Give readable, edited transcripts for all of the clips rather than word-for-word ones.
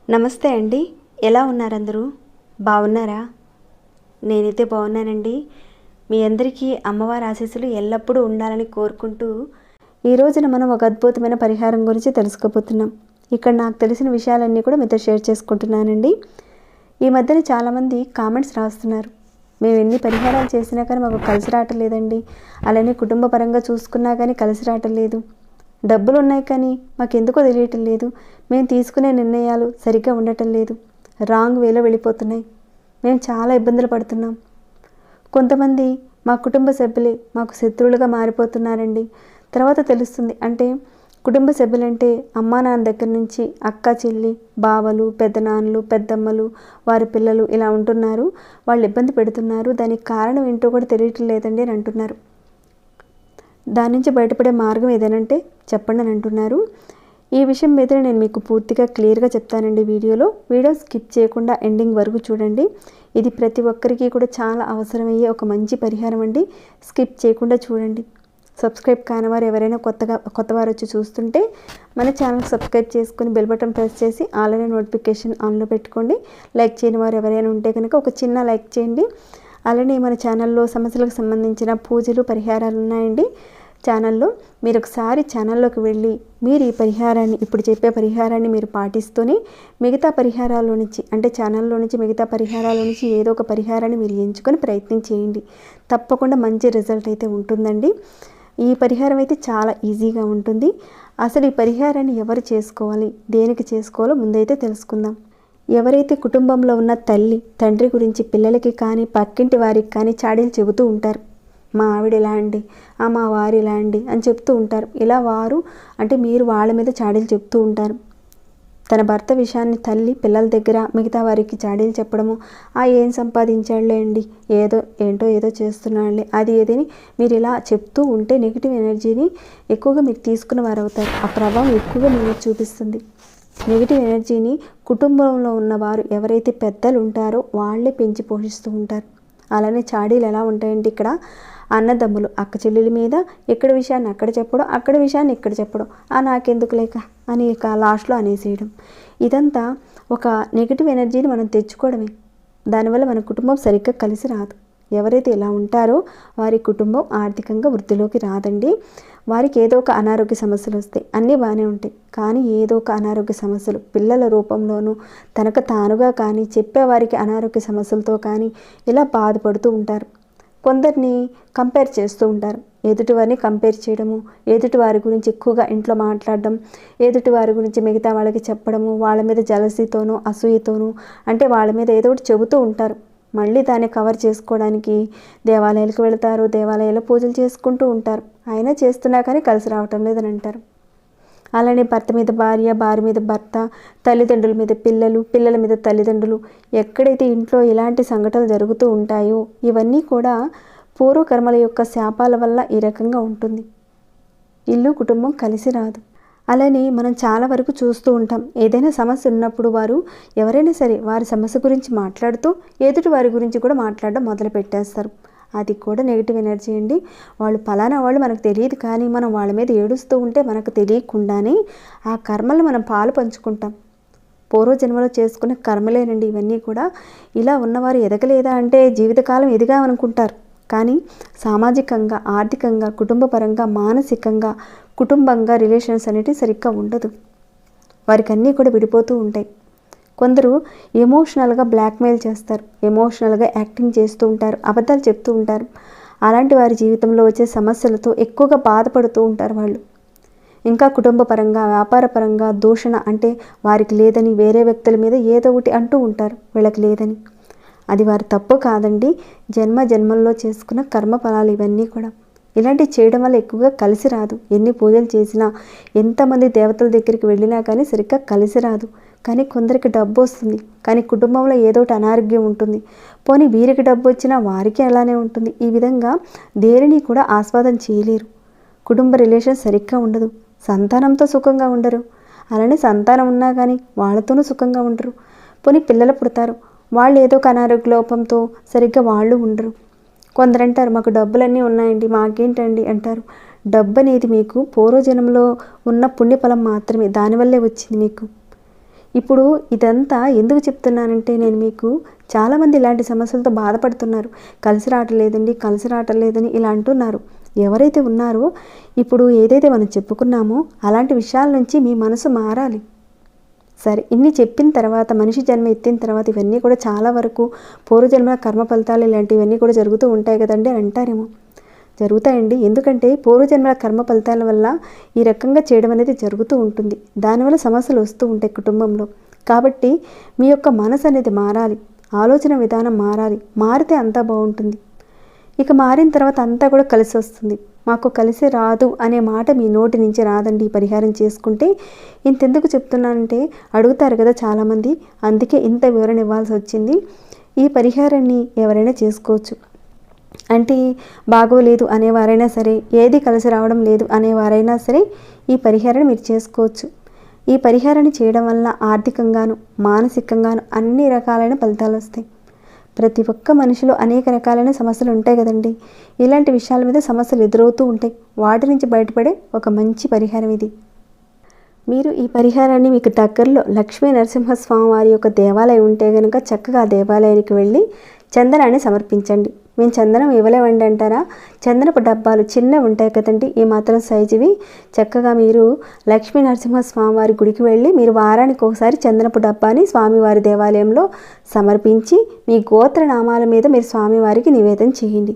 నమస్తే అండి, ఎలా ఉన్నారు అందరూ? బాగున్నారా? నేనైతే బాగున్నానండి. మీ అందరికీ అమ్మవారి ఆశీస్సులు ఎల్లప్పుడూ ఉండాలని కోరుకుంటూ ఈ రోజున మనం ఒక అద్భుతమైన పరిహారం గురించి తెలుసుకోబోతున్నాం. ఇక్కడ నాకు తెలిసిన విషయాలన్నీ కూడా మీతో షేర్ చేసుకుంటున్నానండి. ఈ మధ్యన చాలామంది కామెంట్స్ రాస్తున్నారు, మేము ఎన్ని పరిహారాలు చేసినా కానీ మాకు కలిసి రావటం లేదండి, అలానే కుటుంబ పరంగా చూసుకున్నా కానీ కలిసి రావటం లేదు, డబ్బులు ఉన్నాయి కానీ మాకెందుకో తెలియటం లేదు, మేము తీసుకునే నిర్ణయాలు సరిగ్గా ఉండటం లేదు, రాంగ్ వేలో వెళ్ళిపోతున్నాయి, మేము చాలా ఇబ్బందులు పడుతున్నాం, కొంతమంది మా కుటుంబ సభ్యులే మాకు శత్రువులుగా మారిపోతున్నారండి. తర్వాత తెలుస్తుంది, అంటే కుటుంబ సభ్యులంటే అమ్మా నాన్న దగ్గర నుంచి అక్క చెల్లి బావలు పెద్దనాన్నలు పెద్దమ్మలు వారి పిల్లలు ఇలా ఉంటున్నారు, వాళ్ళు ఇబ్బంది పెడుతున్నారు, దానికి కారణం ఏంటో కూడా తెలియటం లేదండి అని అంటున్నారు. దాని నుంచి బయటపడే మార్గం ఏదైనంటే చెప్పండి అని అంటున్నారు. ఈ విషయం మీద నేను మీకు పూర్తిగా క్లియర్గా చెప్తానండి వీడియో స్కిప్ చేయకుండా ఎండింగ్ వరకు చూడండి. ఇది ప్రతి ఒక్కరికి కూడా చాలా అవసరమయ్యే ఒక మంచి పరిహారం అండి. స్కిప్ చేయకుండా చూడండి. సబ్స్క్రైబ్ కాని వారు ఎవరైనా కొత్తవారు వచ్చి చూస్తుంటే మన ఛానల్కి సబ్స్క్రైబ్ చేసుకుని బెల్ బటన్ ప్రెస్ చేసి ఆల్రెడీ నోటిఫికేషన్ ఆన్లో పెట్టుకోండి. లైక్ చేయని వారు ఎవరైనా ఉంటే కనుక ఒక చిన్న లైక్ చేయండి. అలానే మన ఛానల్లో సమస్యలకు సంబంధించిన పూజలు పరిహారాలు ఉన్నాయండి ఛానల్లో. మీరు ఒకసారి ఛానల్లోకి వెళ్ళి మీరు ఈ పరిహారాన్ని, ఇప్పుడు చెప్పే పరిహారాన్ని మీరు పాటిస్తూనే మిగతా పరిహారాల నుంచి, అంటే ఛానల్లో నుంచి మిగతా పరిహారాల నుంచి ఏదో ఒక పరిహారాన్ని మీరు ఎంచుకొని ప్రయత్నం చేయండి. తప్పకుండా మంచి రిజల్ట్ అయితే ఉంటుందండి. ఈ పరిహారం అయితే చాలా ఈజీగా ఉంటుంది. అసలు ఈ పరిహారాన్ని ఎవరు చేసుకోవాలి, దేనికి చేసుకోవాలో ముందైతే తెలుసుకుందాం. ఎవరైతే కుటుంబంలో ఉన్న తల్లి తండ్రి గురించి పిల్లలకి కానీ పక్కింటి వారికి కానీ చాడీలు చెబుతూ ఉంటారు, మా ఆవిడ ఇలా అండి, మా వారు ఇలా అండి అని చెప్తూ ఉంటారు. ఇలా వారు అంటే మీరు వాళ్ళ మీద చాడీలు చెప్తూ ఉంటారు. తన భర్త విషయాన్ని తల్లి పిల్లల దగ్గర మిగతా వారికి చాడీలు చెప్పడము, ఏం సంపాదించాడులే అండి, ఏదో చేస్తున్నాడులే, అది ఏదని మీరు ఇలా చెప్తూ ఉంటే నెగిటివ్ ఎనర్జీని ఎక్కువగా మీరు తీసుకున్న వారు అవుతారు. ఆ ప్రభావం ఎక్కువగా మీరు చూపిస్తుంది. నెగిటివ్ ఎనర్జీని కుటుంబంలో ఉన్నవారు ఎవరైతే పెద్దలు ఉంటారో వాళ్ళే పెంచి పోషిస్తూ ఉంటారు. అలానే చాడీలు ఎలా ఉంటాయంటే, ఇక్కడ అన్నదమ్ములు అక్క చెల్లెల మీద ఇక్కడ విషయాన్ని అక్కడ చెప్పడం, అక్కడ విషయాన్ని ఇక్కడ చెప్పడం, నాకెందుకు లేక అని ఇక లాస్ట్లో అనేసేయడం, ఇదంతా ఒక నెగిటివ్ ఎనర్జీని మనం తెచ్చుకోవడమే. దానివల్ల మన కుటుంబం సరిగ్గా కలిసి రాదు. ఎవరైతే ఇలా ఉంటారో వారి కుటుంబం ఆర్థికంగా వృద్ధిలోకి రాదండి. వారికి ఏదో ఒక అనారోగ్య సమస్యలు వస్తాయి, అన్నీ బాగానే ఉంటాయి, కానీ ఏదో ఒక అనారోగ్య సమస్యలు పిల్లల రూపంలోనూ తనకు తానుగా కానీ చెప్పేవారికి అనారోగ్య సమస్యలతో కానీ ఇలా బాధపడుతూ ఉంటారు. కొందరిని కంపేర్ చేస్తూ ఉంటారు, ఎదుటివారిని కంపేర్ చేయడము, ఎదుటి వారి గురించి ఎక్కువగా ఇంట్లో మాట్లాడడం, ఎదుటి వారి గురించి మిగతా వాళ్ళకి చెప్పడము, వాళ్ళ మీద జలసీతోనూ అసూయతోనూ అంటే వాళ్ళ మీద ఏదో ఒకటి చెబుతూ ఉంటారు. మళ్ళీ దాన్ని కవర్ చేసుకోవడానికి దేవాలయాలకు వెళతారు, దేవాలయాల్లో పూజలు చేసుకుంటూ ఉంటారు, అయినా చేస్తున్నా కానీ కలిసి రావటం లేదని అంటారు. అలానే భర్త మీద భార్య, భార్య మీద భర్త, తల్లిదండ్రుల మీద పిల్లలు, పిల్లల మీద తల్లిదండ్రులు, ఎక్కడైతే ఇంట్లో ఇలాంటి సంఘటనలు జరుగుతూ ఉంటాయో ఇవన్నీ కూడా పూర్వకర్మల యొక్క శాపాల వల్ల ఈ రకంగా ఉంటుంది. ఇల్లు కుటుంబం కలిసి రాదు. అలానే మనం చాలా వరకు చూస్తూ ఉంటాం, ఏదైనా సమస్య ఉన్నప్పుడు వారు ఎవరైనా సరే వారి సమస్య గురించి మాట్లాడుతూ ఎదుటి వారి గురించి కూడా మాట్లాడడం మొదలు పెట్టేస్తారు. అది కూడా నెగిటివ్ ఎనర్జీ అండి. వాళ్ళు ఫలానా వాళ్ళు మనకు తెలియదు, కానీ మనం వాళ్ళ మీద ఏడుస్తూ ఉంటే మనకు తెలియకుండానే ఆ కర్మలు మనం పాలు పంచుకుంటాం. పూర్వజన్మలో చేసుకున్న కర్మలేనండి ఇవన్నీ కూడా. ఇలా ఉన్నవారు ఎదగలేదా అంటే జీవితకాలం ఎదిగామనుకుంటారు, కానీ సామాజికంగా, ఆర్థికంగా, కుటుంబపరంగా, మానసికంగా, కుటుంబంగా రిలేషన్స్ అనేటివి సరిగ్గా ఉండదు. వారికి అన్నీ కూడా విడిపోతూ ఉంటాయి. కొందరు ఎమోషనల్గా బ్లాక్మెయిల్ చేస్తారు, ఎమోషనల్గా యాక్టింగ్ చేస్తూ ఉంటారు, అబద్ధాలు చెప్తూ ఉంటారు. అలాంటి వారి జీవితంలో వచ్చే సమస్యలతో ఎక్కువగా బాధపడుతూ ఉంటారు వాళ్ళు. ఇంకా కుటుంబ పరంగా, వ్యాపార పరంగా దూషణ, అంటే వారికి లేదని వేరే వ్యక్తుల మీద ఏదో ఒకటి అంటూ ఉంటారు, వీళ్ళకి లేదని. అది వారి తప్పు కాదండి, జన్మల్లో చేసుకున్న కర్మ ఫలాలు ఇవన్నీ కూడా. ఇలాంటివి చేయడం వల్ల ఎక్కువగా కలిసి రాదు. ఎన్ని పూజలు చేసినా, ఎంతమంది దేవతల దగ్గరికి వెళ్ళినా కానీ సరిగ్గా కలిసి రాదు. కానీ కొందరికి డబ్బు వస్తుంది, కానీ కుటుంబంలో ఏదో ఒకటి అనారోగ్యం ఉంటుంది. పోనీ వీరికి డబ్బు వచ్చినా వారికి అలానే ఉంటుంది. ఈ విధంగా దేనిని కూడా ఆస్వాదం చేయలేరు. కుటుంబ రిలేషన్ సరిగ్గా ఉండదు, సంతానంతో సుఖంగా ఉండరు. అలానే సంతానం ఉన్నా కానీ వాళ్ళతోనూ సుఖంగా ఉండరు. పోనీ పిల్లలు పుడతారు, వాళ్ళు ఏదో ఒక అనారోగ్య లోపంతో సరిగ్గా వాళ్ళు ఉండరు. కొందరంటారు మాకు డబ్బులన్నీ ఉన్నాయండి, మాకేంటండి అంటారు. డబ్బు అనేది మీకు పూర్వజన్మలో ఉన్న పుణ్యఫలం మాత్రమే, దానివల్లే వచ్చింది మీకు. ఇప్పుడు ఇదంతా ఎందుకు చెప్తున్నానంటే నేను మీకు చాలామంది ఇలాంటి సమస్యలతో బాధపడుతున్నారు. కలిసి రావట్లేదండి, కలిసి రావట్లేదని ఇలా అంటున్నారు. ఎవరైతే ఉన్నారో ఇప్పుడు ఏదైతే మనం చెప్పుకున్నామో అలాంటి విషయాల నుంచి మీ మనసు మారాలి. సరే, ఇన్ని చెప్పిన తర్వాత మనిషి జన్మ ఎత్తిన తర్వాత ఇవన్నీ కూడా చాలా వరకు పూర్వజన్మ కర్మ ఫలితాలు ఇలాంటివన్నీ కూడా జరుగుతూ ఉంటాయి కదండి అని అంటారేమో. జరుగుతాయండి. ఎందుకంటే పూర్వజన్మల కర్మ ఫలితాల వల్ల ఈ రకంగా చేయడం అనేది జరుగుతూ ఉంటుంది. దానివల్ల సమస్యలు వస్తూ ఉంటాయి కుటుంబంలో. కాబట్టి మీ యొక్క మనసు అనేది మారాలి, ఆలోచన విధానం మారాలి. మారితే అంతా బాగుంటుంది. ఇక మారిన తర్వాత అంతా కూడా కలిసి వస్తుంది. మాకు కలిసి రాదు అనే మాట మీ నోటి నుంచి రాదండి ఈ పరిహారం చేసుకుంటే. ఇంతెందుకు చెప్తున్నానంటే అడుగుతారు కదా చాలామంది, అందుకే ఇంత వివరణ ఇవ్వాల్సి వచ్చింది. ఈ పరిహారాన్ని ఎవరైనా చేసుకోవచ్చు. అంటే బాగోలేదు అనేవారైనా సరే, ఏది కలిసి రావడం లేదు అనేవారైనా సరే ఈ పరిహారాన్ని మీరు చేసుకోవచ్చు. ఈ పరిహారాన్ని చేయడం వల్ల ఆర్థికంగాను మానసికంగాను అన్ని రకాలైన ఫలితాలు వస్తాయి. ప్రతి ఒక్క మనిషిలో అనేక రకాలైన సమస్యలు ఉంటాయి కదండి. ఇలాంటి విషయాల మీద సమస్యలు ఎదురవుతూ ఉంటాయి. వాటి నుంచి బయటపడే ఒక మంచి పరిహారం ఇది. మీరు ఈ పరిహారాన్ని మీకు దగ్గరలో లక్ష్మీ నరసింహస్వామి వారి యొక్క దేవాలయం ఉంటే కనుక చక్కగా ఆ దేవాలయానికి వెళ్ళి చందనాన్ని సమర్పించండి. మేము చందనం ఇవ్వలేమండి అంటారా? చందనపు డబ్బాలు చిన్నవి ఉంటాయి కదండి, ఈ మాత్రం సైజువి. చక్కగా మీరు లక్ష్మీ నరసింహస్వామి వారి గుడికి వెళ్ళి మీరు వారానికి ఒకసారి చందనపు డబ్బాని స్వామివారి దేవాలయంలో సమర్పించి మీ గోత్రనామాల మీద మీరు స్వామివారికి నివేదన చేయండి.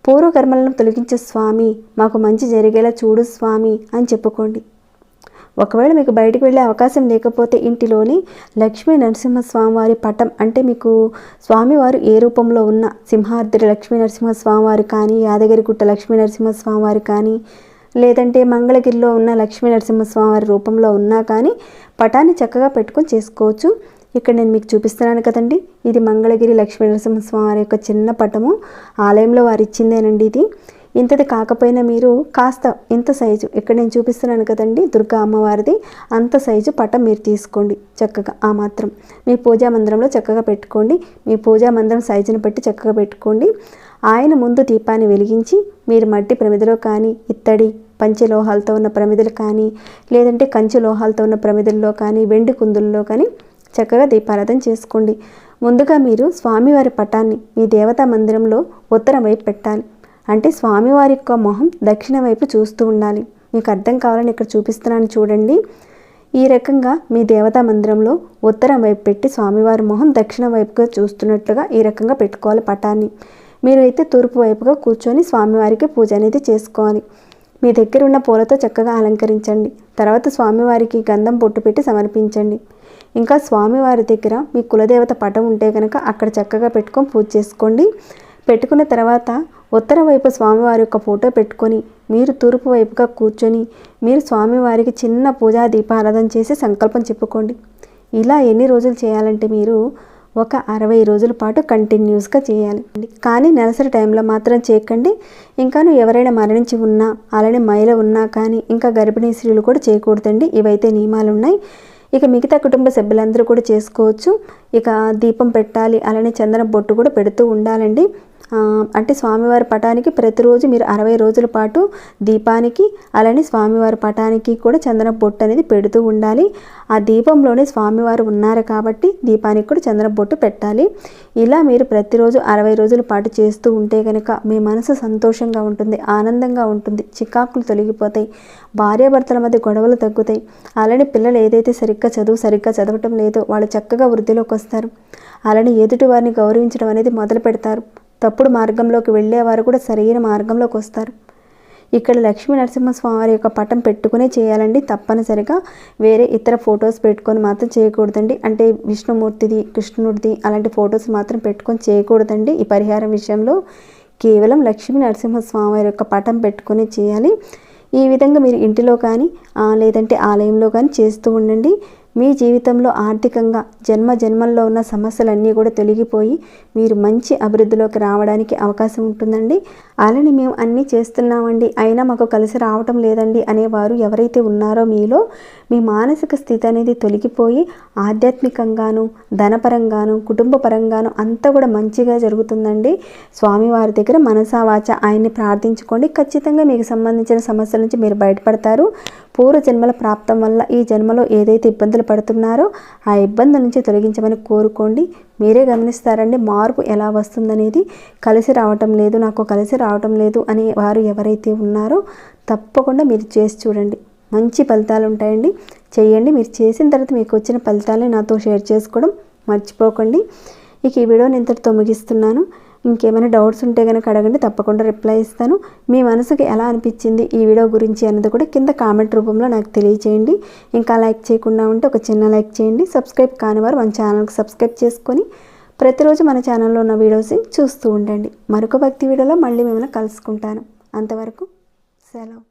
పూర్వకర్మలను తొలగించే స్వామి, మాకు మంచి జరిగేలా చూడు స్వామి అని చెప్పుకోండి. ఒకవేళ మీకు బయటకు వెళ్ళే అవకాశం లేకపోతే ఇంటిలోని లక్ష్మీ నరసింహస్వామి వారి పటం, అంటే మీకు స్వామివారు ఏ రూపంలో ఉన్న సింహాద్రి లక్ష్మీ నరసింహస్వామి వారు కానీ, యాదగిరిగుట్ట లక్ష్మీ నరసింహస్వామి వారు కానీ, లేదంటే మంగళగిరిలో ఉన్న లక్ష్మీ నరసింహస్వామి వారి రూపంలో ఉన్నా కానీ పటాన్ని చక్కగా పెట్టుకొని చేసుకోవచ్చు. ఇక్కడ నేను మీకు చూపిస్తున్నాను కదండి, ఇది మంగళగిరి లక్ష్మీ నరసింహస్వామి వారి యొక్క చిన్న పటము. ఆలయంలో వారు ఇచ్చిందేనండి ఇది. ఇంతది కాకపోయినా మీరు కాస్త ఇంత సైజు, ఇక్కడ నేను చూపిస్తున్నాను కదండి దుర్గా అమ్మవారిది, అంత సైజు పటం మీరు తీసుకోండి. చక్కగా ఆ మాత్రం మీ పూజా మందిరంలో చక్కగా పెట్టుకోండి. మీ పూజా మందిరం సైజుని బట్టి చక్కగా పెట్టుకోండి. ఆయన ముందు దీపాన్ని వెలిగించి మీరు మట్టి ప్రమిదలో కానీ, ఇత్తడి పంచలోహాలతో ఉన్న ప్రమిదలు కానీ, లేదంటే కంచు లోహాలతో ఉన్న ప్రమిదల్లో కానీ, వెండి కుందుల్లో కానీ చక్కగా దీపారాధన చేసుకోండి. ముందుగా మీరు స్వామివారి పటాన్ని మీ దేవతా మందిరంలో ఉత్తరం వైపు పెట్టాలి. అంటే స్వామివారి యొక్క మొహం దక్షిణ వైపు చూస్తూ ఉండాలి. మీకు అర్థం కావాలని ఇక్కడ చూపిస్తున్నాను చూడండి. ఈ రకంగా మీ దేవతా మందిరంలో ఉత్తరం వైపు పెట్టి స్వామివారి మొహం దక్షిణ వైపుగా చూస్తున్నట్లుగా ఈ రకంగా పెట్టుకోవాలి పటాన్ని. మీరు అయితే తూర్పు వైపుగా కూర్చొని స్వామివారికి పూజ అనేది చేసుకోవాలి. మీ దగ్గర ఉన్న పూలతో చక్కగా అలంకరించండి. తర్వాత స్వామివారికి గంధం బొట్టు పెట్టి సమర్పించండి. ఇంకా స్వామివారి దగ్గర మీ కులదేవత పటం ఉంటే కనుక అక్కడ చక్కగా పెట్టుకొని పూజ చేసుకోండి. పెట్టుకున్న తర్వాత ఉత్తరం వైపు స్వామివారి యొక్క ఫోటో పెట్టుకొని మీరు తూర్పు వైపుగా కూర్చొని మీరు స్వామివారికి చిన్న పూజా దీపారాధన చేసి సంకల్పం చెప్పుకోండి. ఇలా ఎన్ని రోజులు చేయాలంటే మీరు ఒక 60 రోజుల పాటు కంటిన్యూస్గా చేయాలి. కానీ నెలసరి టైంలో మాత్రం చేయకండి. ఇంకాను ఎవరైనా మరణించి ఉన్నా, అలానే మైల ఉన్నా కానీ, ఇంకా గర్భిణీ స్త్రీలు కూడా చేయకూడదండి. ఇవైతే నియమాలు ఉన్నాయి. ఇక మిగతా కుటుంబ సభ్యులందరూ కూడా చేసుకోవచ్చు. ఇక దీపం పెట్టాలి, అలానే చందన బొట్టు కూడా పెడుతూ ఉండాలండి. అంటే స్వామివారి పటానికి ప్రతిరోజు మీరు 60 రోజుల పాటు దీపానికి అలానే స్వామివారి పటానికి కూడా చందన బొట్టు అనేది పెడుతూ ఉండాలి. ఆ దీపంలోనే స్వామివారు ఉన్నారు కాబట్టి దీపానికి కూడా చందన బొట్టు పెట్టాలి. ఇలా మీరు ప్రతిరోజు 60 రోజుల పాటు చేస్తూ ఉంటే కనుక మీ మనసు సంతోషంగా ఉంటుంది, ఆనందంగా ఉంటుంది, చికాకులు తొలగిపోతాయి, భార్యాభర్తల మధ్య గొడవలు తగ్గుతాయి. అలానే పిల్లలు ఏదైతే సరిగ్గా చదవటం లేదో వాళ్ళు చక్కగా వృద్ధిలోకి వస్తారు. అలానే ఎదుటి వారిని గౌరవించడం అనేది మొదలు పెడతారు. తప్పుడు మార్గంలోకి వెళ్ళేవారు కూడా సరైన మార్గంలోకి వస్తారు. ఇక్కడ లక్ష్మీ నరసింహస్వామి వారి యొక్క పటం పెట్టుకునే చేయాలండి. తప్పనిసరిగా వేరే ఇతర ఫొటోస్ పెట్టుకొని మాత్రం చేయకూడదండి. అంటే విష్ణుమూర్తిది, కృష్ణుడిది అలాంటి ఫొటోస్ మాత్రం పెట్టుకొని చేయకూడదండి. ఈ పరిహారం విషయంలో కేవలం లక్ష్మీ నరసింహస్వామి వారి యొక్క పటం పెట్టుకుని చేయాలి. ఈ విధంగా మీరు ఇంటిలో కానీ లేదంటే ఆలయంలో కానీ చేస్తూ ఉండండి. మీ జీవితంలో ఆర్థికంగా జన్మల్లో ఉన్న సమస్యలన్నీ కూడా తొలగిపోయి మీరు మంచి అభివృద్ధిలోకి రావడానికి అవకాశం ఉంటుందండి. అలానే మేము అన్నీ చేస్తున్నామండి అయినా మాకు కలిసి రావటం లేదండి అనేవారు ఎవరైతే ఉన్నారో మీలో మీ మానసిక స్థితి అనేది తొలగిపోయి ఆధ్యాత్మికంగాను, ధనపరంగాను, కుటుంబ పరంగాను అంతా కూడా మంచిగా జరుగుతుందండి. స్వామివారి దగ్గర మనసా వాచ ఆయన్ని ప్రార్థించుకోండి. ఖచ్చితంగా మీకు సంబంధించిన సమస్యల నుంచి మీరు బయటపడతారు. పూర్వ జన్మల ప్రాప్తం వల్ల ఈ జన్మలో ఏదైతే ఇబ్బందులు పడుతున్నారో ఆ ఇబ్బందుల నుంచి తొలగించమని కోరుకోండి. మీరే గమనిస్తారండి మార్పు ఎలా వస్తుందనేది. కలిసి రావటం లేదు, నాకు కలిసి రావటం లేదు అనే వారు ఎవరైతే ఉన్నారో తప్పకుండా మీరు చేసి చూడండి, మంచి ఫలితాలు ఉంటాయండి. చేయండి. మీరు చేసిన తర్వాత మీకు వచ్చిన ఫలితాలని నాతో షేర్ చేసుకోవడం మర్చిపోకండి. ఇక ఈ వీడియోని ఇంతటితో ముగిస్తున్నాను. ఇంకేమైనా డౌట్స్ ఉంటే కనుక అడగండి, తప్పకుండా రిప్లై ఇస్తాను. మీ మనసుకి ఎలా అనిపించింది ఈ వీడియో గురించి అన్నది కూడా కింద కామెంట్ రూపంలో నాకు తెలియచేయండి. ఇంకా లైక్ చేయకుండా ఉంటే ఒక చిన్న లైక్ చేయండి. సబ్స్క్రైబ్ కాని వారు మన ఛానల్కి సబ్స్క్రైబ్ చేసుకొని ప్రతిరోజు మన ఛానల్లో ఉన్న వీడియోస్ని చూస్తూ ఉండండి. మరొక భక్తి వీడియోలో మళ్ళీ మిమ్మల్ని కలుసుకుంటాను. అంతవరకు సెలవు.